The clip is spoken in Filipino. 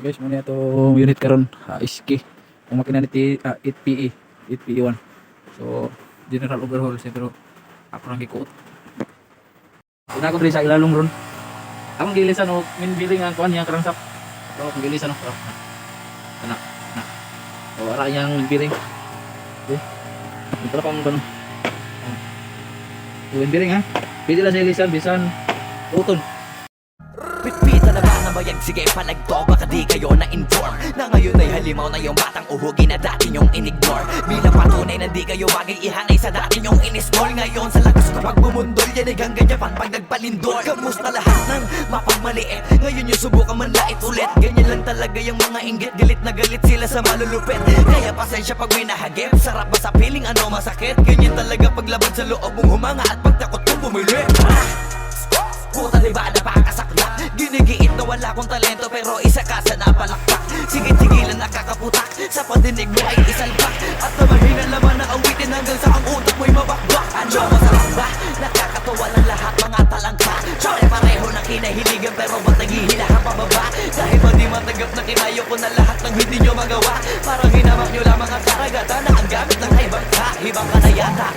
guys, muna itong unit karon iski ang makina ni 8PE 8PE1. So general overhaul siya pero ako nang gikuot. Una ko diri sa ilalong ron. Akong gilisan o min biling ang kuan niya crankshaft. So akong gilisan o. Ana. Na. O ara yang biling. Okay. Ito pang ban. Tuwin biling ha. Pili lang sa ilisan bisan uton. Pitpita na ba na bayag? Sige palagto, baka di kayo na-inform na ngayon ay halimaw na yung batang uhugin na dati nyong in-ignore. Bilang patunay na di kayo bagay ihanay sa dati nyong in-small. Ngayon sa lakas kapag bumundol, yan ay hanggang Japan pag nagpalindol. Kamusta lahat ng mapagmaliit? Ngayon yung subukan manlait ulit. Ganyan lang talaga yung mga inggit, galit na galit sila sa malulupit. Kaya pasensya pag may nahagip, sarap ba sa piling ano masakit? Ganyan talaga paglaban sa loob mong humanga at pagtakot mong bumili. Puta diba napakasakla? Ginigiit na wala kong talento pero isa ka sa napalakpak. Sige-sigilan nakakaputak, sa pandinig mo ay isalpak. At naman laman ng awitin hanggang sa ang utak mo'y mabakbak. Ano masarap ba? Nakakatawa ng lahat mga talangka. Pare-pareho na kinahiligan pero ba't naghihila ka pababa? Dahil ba di matanggap na kinayo ko na lahat ng hindi nyo magawa? Parang hinamak nyo lamang ang karagatan na ang gamit ng ibang ka. Ibang ka na yata.